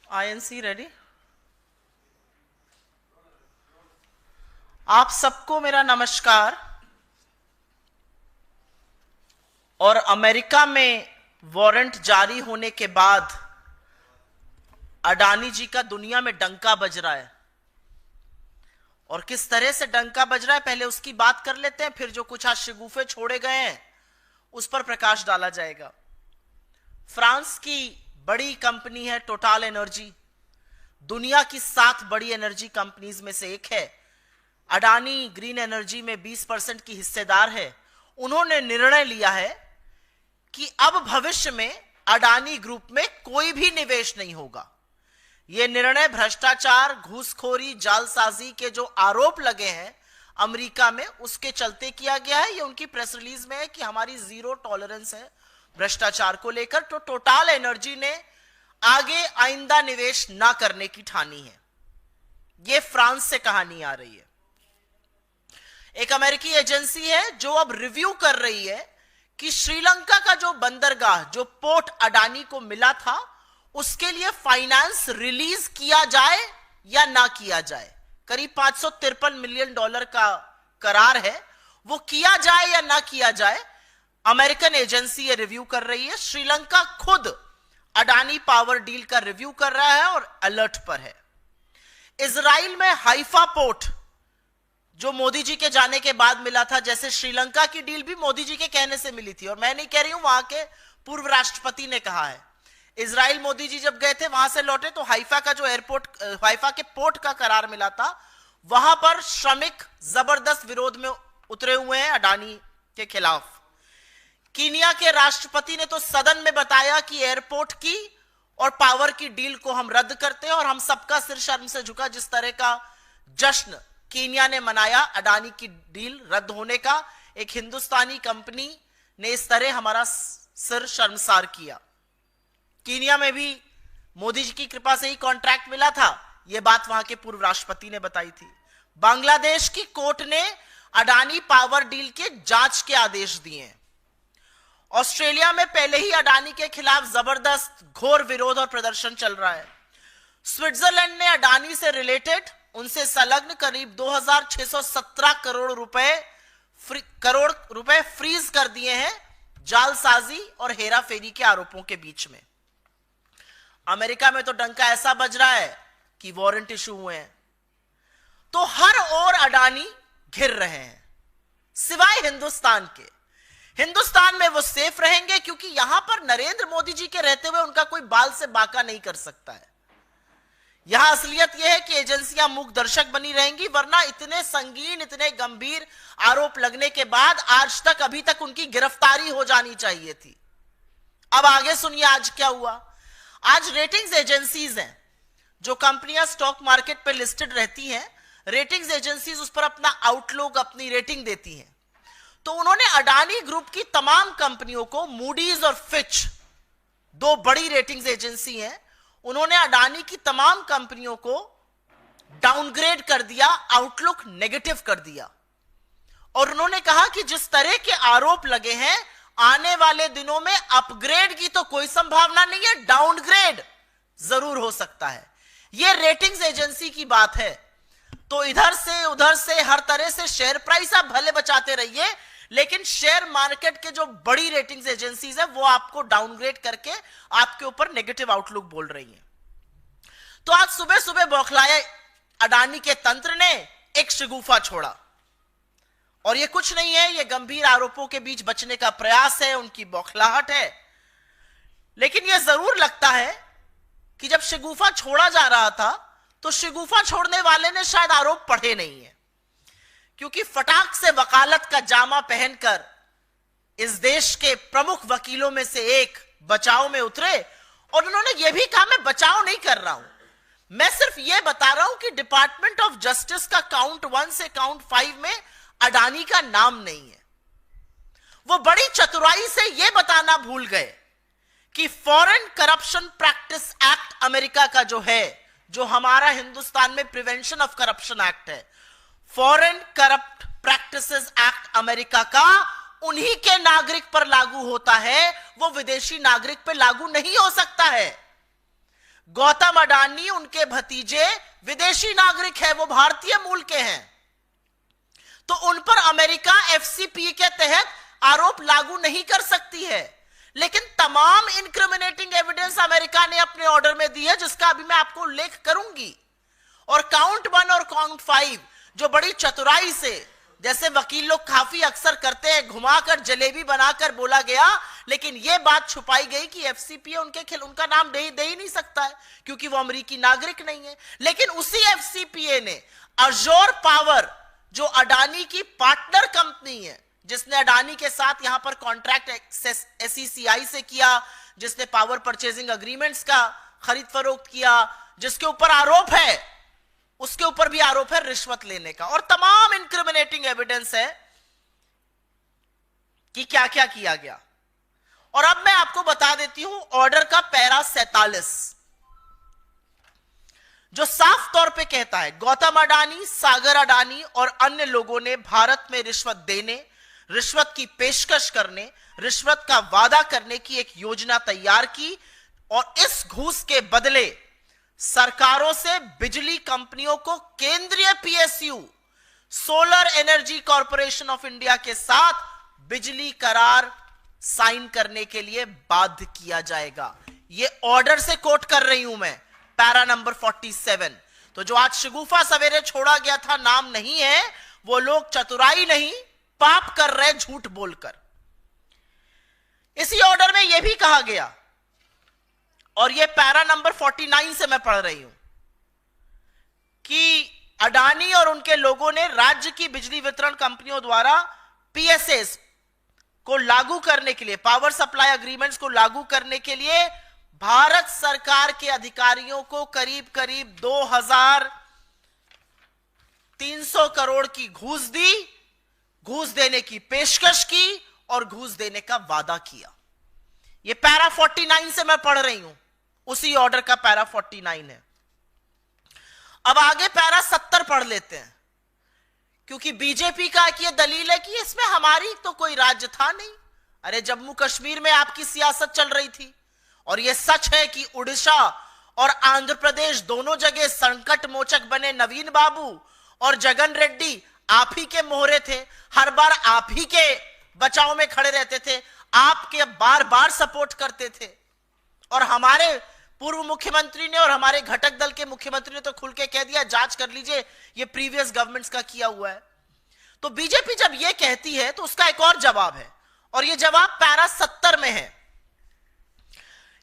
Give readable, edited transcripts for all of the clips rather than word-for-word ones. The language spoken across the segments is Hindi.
INC ready. आप सबको मेरा नमस्कार। और अमेरिका में वारंट जारी होने के बाद अडानी जी का दुनिया में डंका बज रहा है। और किस तरह से डंका बज रहा है पहले उसकी बात कर लेते हैं, फिर जो कुछ आज शगुफे छोड़े गए हैं उस पर प्रकाश डाला जाएगा। फ्रांस की बड़ी कंपनी है टोटल एनर्जी, दुनिया की 7 बड़ी एनर्जी कंपनीज में से एक है। अडानी ग्रीन एनर्जी में 20% की हिस्सेदार है। उन्होंने निर्णय लिया है कि अब भविष्य में अडानी ग्रुप में कोई भी निवेश नहीं होगा। यह निर्णय भ्रष्टाचार, घूसखोरी, जालसाजी के जो आरोप लगे हैं अमेरिका में, उसके चलते किया गया है। यह उनकी प्रेस रिलीज में है कि हमारी जीरो टॉलरेंस है भ्रष्टाचार को लेकर। तो टोटल एनर्जी ने आगे आइंदा निवेश ना करने की ठानी है। यह फ्रांस से कहानी आ रही है। एक अमेरिकी एजेंसी है जो अब रिव्यू कर रही है कि श्रीलंका का जो बंदरगाह, जो पोर्ट अडानी को मिला था, उसके लिए फाइनेंस रिलीज किया जाए या ना किया जाए। करीब $553 मिलियन का करार है, वो किया जाए या ना किया जाए। अमेरिकन एजेंसी ये रिव्यू कर रही है। श्रीलंका खुद अडानी पावर डील का रिव्यू कर रहा है और अलर्ट पर है। इजराइल में हाइफा पोर्ट जो मोदी जी के जाने के बाद मिला था, जैसे श्रीलंका की डील भी मोदी जी के कहने से मिली थी, और मैं नहीं कह रही हूं, वहां के पूर्व राष्ट्रपति ने कहा है। इजराइल मोदी जी जब गए थे, वहां से लौटे तो हाइफा का जो एयरपोर्ट, हाइफा के पोर्ट का करार मिला था, वहां पर श्रमिक जबरदस्त विरोध में उतरे हुए हैं अडानी के खिलाफ। कीनिया के राष्ट्रपति ने तो सदन में बताया कि एयरपोर्ट की और पावर की डील को हम रद्द करते हैं, और हम सबका सिर शर्म से झुका। जिस तरह का जश्न कीनिया ने मनाया अडानी की डील रद्द होने का, एक हिंदुस्तानी कंपनी ने इस तरह हमारा सिर शर्मसार किया। कीनिया में भी मोदी जी की कृपा से ही कॉन्ट्रैक्ट मिला था, यह बात वहां के पूर्व राष्ट्रपति ने बताई थी। बांग्लादेश की कोर्ट ने अडानी पावर डील के जांच के आदेश दिए हैं। ऑस्ट्रेलिया में पहले ही अडानी के खिलाफ जबरदस्त घोर विरोध और प्रदर्शन चल रहा है। स्विट्जरलैंड ने अडानी से रिलेटेड, उनसे संलग्न करीब 2617 करोड़ रुपए फ्रीज कर दिए हैं जालसाजी और हेराफेरी के आरोपों के बीच में। अमेरिका में तो डंका ऐसा बज रहा है कि वारंट इशू हुए हैं। तो हर ओर अडानी घिर रहे हैं, सिवाय हिंदुस्तान के। हिंदुस्तान में वो सेफ रहेंगे क्योंकि यहां पर नरेंद्र मोदी जी के रहते हुए उनका कोई बाल से बाका नहीं कर सकता है। यहां असलियत यह है कि एजेंसियां मूक दर्शक बनी रहेंगी, वरना इतने संगीन, इतने गंभीर आरोप लगने के बाद आज तक, अभी तक उनकी गिरफ्तारी हो जानी चाहिए थी। अब आगे सुनिए आज क्या हुआ। आज रेटिंग्स एजेंसीज हैं, जो कंपनियां स्टॉक मार्केट पे लिस्टेड रहती हैं, रेटिंग्स एजेंसीज उस पर अपना आउटलुक, अपनी रेटिंग देती हैं। तो उन्होंने अडानी ग्रुप की तमाम कंपनियों को, मूडीज और फिच, 2 बड़ी रेटिंग्स एजेंसी हैं, उन्होंने अडानी की तमाम कंपनियों को डाउनग्रेड कर दिया, आउटलुक नेगेटिव कर दिया। और उन्होंने कहा कि जिस तरह के आरोप लगे हैं, आने वाले दिनों में अपग्रेड की तो कोई संभावना नहीं है, डाउनग्रेड जरूर हो सकता है। यह रेटिंग्स एजेंसी की बात है। तो इधर से उधर से हर तरह से शेयर प्राइस आप भले बचाते रहिए, लेकिन शेयर मार्केट के जो बड़ी रेटिंग्स एजेंसीज है वो आपको डाउनग्रेड करके आपके ऊपर नेगेटिव आउटलुक बोल रही हैं। तो आज सुबह सुबह बौखलाए अडानी के तंत्र ने एक शगुफा छोड़ा, और ये कुछ नहीं है, ये गंभीर आरोपों के बीच बचने का प्रयास है, उनकी बौखलाहट है। लेकिन यह जरूर लगता है कि जब शगुफा छोड़ा जा रहा था तो शगुफा छोड़ने वाले ने शायद आरोप पढ़े नहीं है, क्योंकि फटाक से वकालत का जामा पहनकर इस देश के प्रमुख वकीलों में से एक बचाव में उतरे, और उन्होंने यह भी कहा मैं बचाव नहीं कर रहा हूं, मैं सिर्फ यह बता रहा हूं कि डिपार्टमेंट ऑफ जस्टिस का काउंट 1 से काउंट 5 में अडानी का नाम नहीं है। वो बड़ी चतुराई से यह बताना भूल गए कि foreign corruption practice act America का जो है, जो हमारा हिंदुस्तान में प्रिवेंशन ऑफ करप्शन एक्ट है, foreign corrupt practices act America का उन्हीं के नागरिक पर लागू होता है, वो विदेशी नागरिक पर लागू नहीं हो सकता है। गौतम अडानी, उनके भतीजे विदेशी नागरिक है, वो भारतीय मूल के हैं, तो उन पर अमेरिका एफसीपीए के तहत आरोप लागू नहीं कर सकती है। लेकिन तमाम इनक्रिमिनेटिंग एविडेंस अमेरिका ने अपने ऑर्डर में दी है, जिसका अभी मैं आपको उल्लेख करूंगी। और काउंट 1 और काउंट 5 जो बड़ी चतुराई से, जैसे वकील लोग काफी अक्सर करते हैं, घुमाकर जलेबी बनाकर बोला गया, लेकिन यह बात छुपाई गई कि एफसीपीए उनका नाम दे ही नहीं सकता है, क्योंकि वो अमेरिकी नागरिक नहीं है। लेकिन उसी एफसीपीए ने अजोर पावर, जो अडानी की पार्टनर कंपनी है, जिसने अडानी के साथ यहां पर कॉन्ट्रैक्ट एसईसीआई से किया, जिसने पावर परचेजिंग एग्रीमेंट्स का खरीद फरोख्त किया, जिसके ऊपर आरोप है, उसके ऊपर भी आरोप है रिश्वत लेने का। और तमाम इनक्रिमिनेटिंग एविडेंस है कि क्या क्या किया गया। और अब मैं आपको बता देती हूं ऑर्डर का पैरा 47, जो साफ तौर पे कहता है गौतम अडानी, सागर अडानी और अन्य लोगों ने भारत में रिश्वत देने, रिश्वत की पेशकश करने, रिश्वत का वादा करने की एक योजना तैयार की, और इस घूस के बदले सरकारों से बिजली कंपनियों को केंद्रीय PSU solar energy corporation of India के साथ बिजली करार साइन करने के लिए बाध्य किया जाएगा। यह ऑर्डर से कोट कर रही हूं मैं, पैरा नंबर 47। तो जो आज शगुफा सवेरे छोड़ा गया था, नाम नहीं है, वो लोग चतुराई नहीं, पाप कर रहे झूठ बोलकर। इसी ऑर्डर में यह भी कहा गया, और यह पैरा नंबर 49 से मैं पढ़ रही हूं, कि अडानी और उनके लोगों ने राज्य की बिजली वितरण कंपनियों द्वारा पीएसएस को लागू करने के लिए, पावर सप्लाई एग्रीमेंट्स को लागू करने के लिए भारत सरकार के अधिकारियों को करीब करीब 2300 करोड़ की घूस दी, घूस देने की पेशकश की और घूस देने का वादा किया। यह पैरा 49 से मैं पढ़ रही हूं, उसी ऑर्डर का पैरा 49 है। अब आगे पैरा 70 पढ़ लेते हैं, क्योंकि बीजेपी का कि यह दलील है कि इसमें हमारी तो कोई राज्य था नहीं। अरे जम्मू कश्मीर में आपकी सियासत चल रही थी, और यह सच है कि उड़ीसा और आंध्र प्रदेश दोनों जगह संकट मोचक बने नवीन बाबू और जगन रेड्डी आप ही के मोहरे थे, हर बार आप ही के बचाव में खड़े रहते थे, आपके बार बार सपोर्ट करते थे। और हमारे पूर्व मुख्यमंत्री ने और हमारे घटक दल के मुख्यमंत्री ने तो खुल के कह दिया, जांच कर लीजिए, ये प्रीवियस गवर्नमेंट्स का किया हुआ है। तो बीजेपी जब ये कहती है तो उसका एक और जवाब है, और ये जवाब पैरा 70 में है,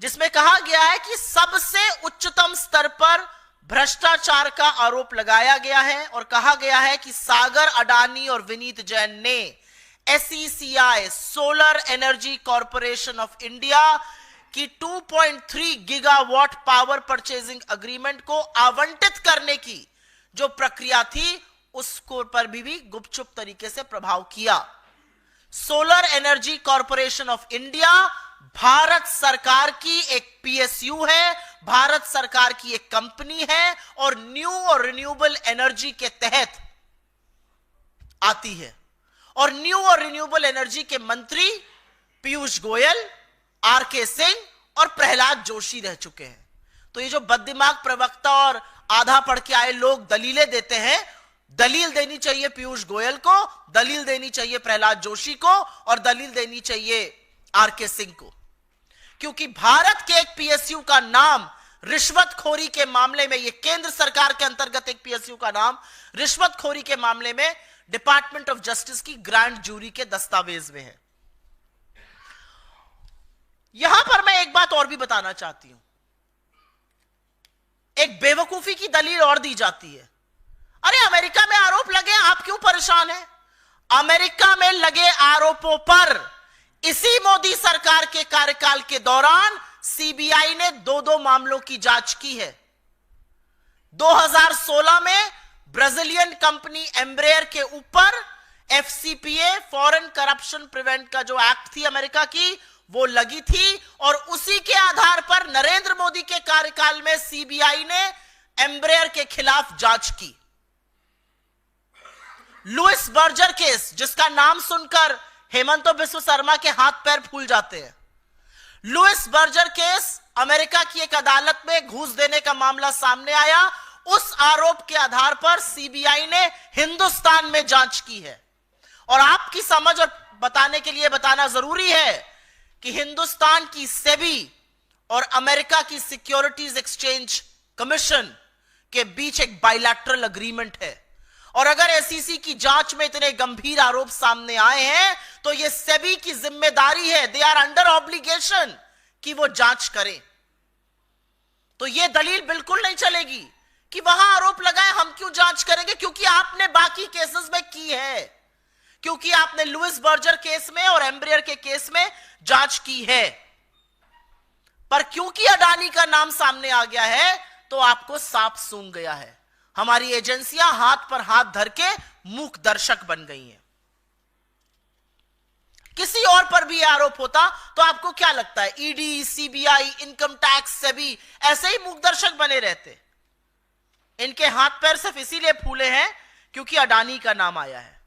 जिसमें कहा गया है कि सबसे उच्चतम स्तर पर भ्रष्टाचार का आरोप लगाया गया है, और कहा गया है कि सागर अडानी और विनीत जैन ने SECI solar energy corporation of India की 2.3 गीगावाट पावर परचेजिंग एग्रीमेंट को आवंटित करने की जो प्रक्रिया थी, उसको पर भी गुपचुप तरीके से प्रभाव किया। Solar energy corporation of India Bharat सरकार की एक पीएसयू है, भारत सरकार की एक कंपनी है, और न्यू और रिन्यूएबल एनर्जी के तहत आती है। और न्यू और रिन्यूएबल एनर्जी के मंत्री पीयूष गोयल, आरके सिंह और प्रहलाद जोशी रह चुके हैं। तो ये जो बददिमाग प्रवक्ता और आधा पढ़ के आए लोग दलीलें देते हैं, दलील देनी चाहिए पीयूष गोयल को, दलील देनी चाहिए प्रहलाद जोशी को, और दलील देनी चाहिए आरके सिंह को, क्योंकि भारत के एक पीएसयू का नाम रिश्वतखोरी के मामले में, यह केंद्र सरकार के अंतर्गत एक पीएसयू का नाम रिश्वतखोरी के मामले में डिपार्टमेंट ऑफ जस्टिस की ग्रैंड जूरी के दस्तावेज में है। यहां पर मैं एक बात और भी बताना चाहती हूं, एक बेवकूफी की दलील और दी जाती है। अरे अमेरिका में आरोप लगे, आप क्यों परेशान हैं? अमेरिका में लगे आरोपों पर इसी मोदी सरकार के कार्यकाल के दौरान सीबीआई ने 2 मामलों की जांच की है। 2016 में ब्राजीलियन कंपनी एम्ब्रेयर के ऊपर एफसीपीए, फॉरेन करप्शन प्रिवेंट का जो एक्ट थी अमेरिका की, वो लगी थी, और उसी के आधार पर नरेंद्र मोदी के कार्यकाल में सीबीआई ने एम्ब्रेयर के खिलाफ जांच की। लुइस बर्जर केस, जिसका नाम सुनकर हेमंत बिस्व शर्मा के हाथ पैर फूल जाते हैं। लुइस बर्जर केस अमेरिका की एक अदालत में घूस देने का मामला सामने आया। उस आरोप के आधार पर सीबीआई ने हिंदुस्तान में जांच की है। और आपकी समझ और बताने के लिए बताना जरूरी है कि हिंदुस्तान की सेबी और अमेरिका की सिक्योरिटीज एक्सचेंज कमीशन के बीच एक बायलैटरल एग्रीमेंट है। और अगर एसईसी की जांच में इतने गंभीर आरोप सामने आए हैं तो यह सेबी की जिम्मेदारी है, दे आर अंडर ऑब्लिगेशन कि वो जांच करें। तो यह दलील बिल्कुल नहीं चलेगी कि वहां आरोप लगाए हम क्यों जांच करेंगे, क्योंकि आपने बाकी केसेस में की है, क्योंकि आपने लुइस बर्जर केस में और एम्ब्रियर के केस में जांच की है। पर क्योंकि अडानी का नाम सामने आ गया है तो आपको सांप सूंघ गया है। हमारी एजेंसियां हाथ पर हाथ धर के मूक दर्शक बन गई हैं। किसी और पर भी आरोप होता तो आपको क्या लगता है, ED, CBI, income tax, SEBI ऐसे ही मूक दर्शक बने रहते? इनके हाथ पैर सिर्फ इसीलिए फूले हैं क्योंकि अडानी का नाम आया है।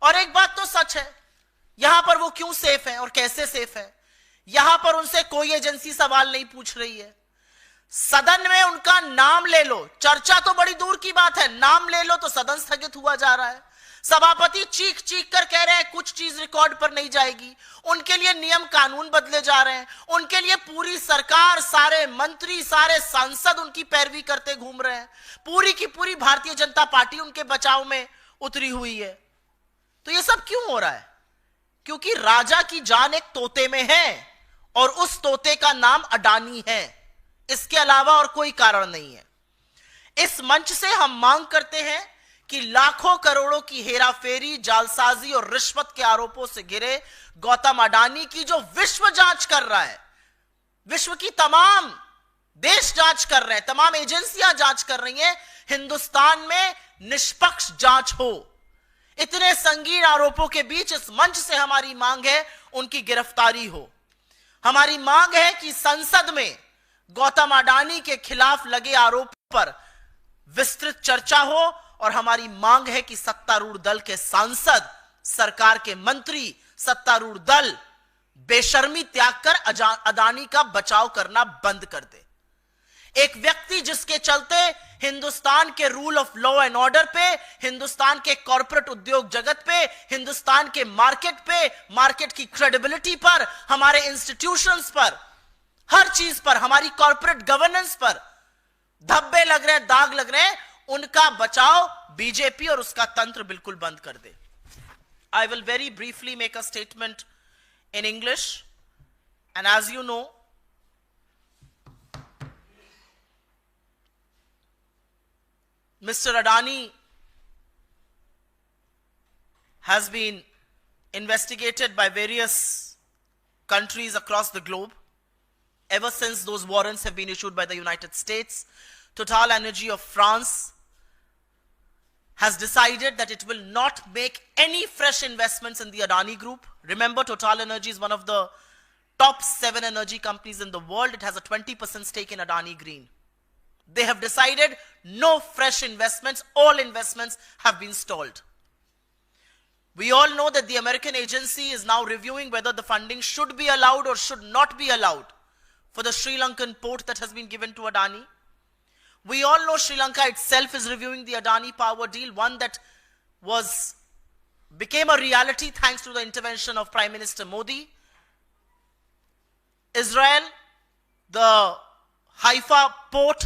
और एक बात तो सच है, यहां पर वो क्यों सेफ है और कैसे सेफ है, यहां पर उनसे कोई एजेंसी सवाल नहीं पूछ रही है। सदन में उनका नाम ले लो, चर्चा तो बड़ी दूर की बात है, नाम ले लो तो सदन स्थगित हुआ जा रहा है। सभापति चीख चीख कर कह रहे हैं कुछ चीज रिकॉर्ड पर नहीं जाएगी। उनके लिए नियम कानून बदले जा रहे हैं, उनके लिए पूरी सरकार, सारे मंत्री, सारे सांसद उनकी पैरवी करते घूम रहे हैं। पूरी की पूरी भारतीय जनता पार्टी उनके बचाव में उतरी हुई है। तो ये सब क्यों हो रहा है? क्योंकि राजा की जान एक तोते में है और उस तोते का नाम अडानी है। इसके अलावा और कोई कारण नहीं है। इस मंच से हम मांग करते हैं कि लाखों करोड़ों की हेराफेरी, जालसाजी और रिश्वत के आरोपों से घिरे गौतम अडानी की जो विश्व जांच कर रहा है, विश्व की तमाम देश जांच कर रहे हैं, तमाम एजेंसियां जांच कर रही हैं, हिंदुस्तान में निष्पक्ष जांच हो। इतने संगीन आरोपों के बीच इस मंच से हमारी मांग है उनकी गिरफ्तारी हो। हमारी मांग है कि संसद में गौतम अडानी के खिलाफ लगे आरोप पर विस्तृत चर्चा हो। और हमारी मांग है कि सत्तारूढ़ दल के सांसद, सरकार के मंत्री, सत्तारूढ़ दल बेशर्मी त्याग कर अडानी का बचाव करना बंद कर दे। एक व्यक्ति जिसके चलते हिंदुस्तान के rule of law and order पे, हिंदुस्तान के कॉर्पोरेट उद्योग जगत पे, हिंदुस्तान के मार्केट पे, मार्केट की क्रेडिबिलिटी पर, हमारे इंस्टीट्यूशंस पर, हर चीज पर, हमारी कॉर्पोरेट गवर्नेंस पर धब्बे लग रहे हैं, दाग लग रहे हैं, उनका बचाव बीजेपी और उसका तंत्र बिल्कुल बंद कर दे। I will very briefly make a statement in English, and as you know, Mr. Adani has been investigated by various countries across the globe ever since those warrants have been issued by the United States. Total Energy of France has decided that it will not make any fresh investments in the Adani Group. Remember, Total Energy is one of the top 7 energy companies in the world. It has a 20% stake in Adani Green. They have decided no fresh investments. All investments have been stalled. We all know that the American agency is now reviewing whether the funding should be allowed or should not be allowed for the Sri Lankan port that has been given to Adani. We all know Sri Lanka itself is reviewing the Adani power deal, one that became a reality thanks to the intervention of Prime Minister Modi. Israel, the Haifa port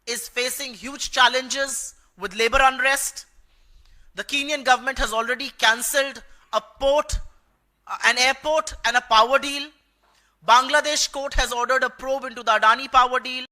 is facing huge challenges with labor unrest. The Kenyan government has already cancelled a port, an airport and a power deal. Bangladesh court has ordered a probe into the Adani power deal.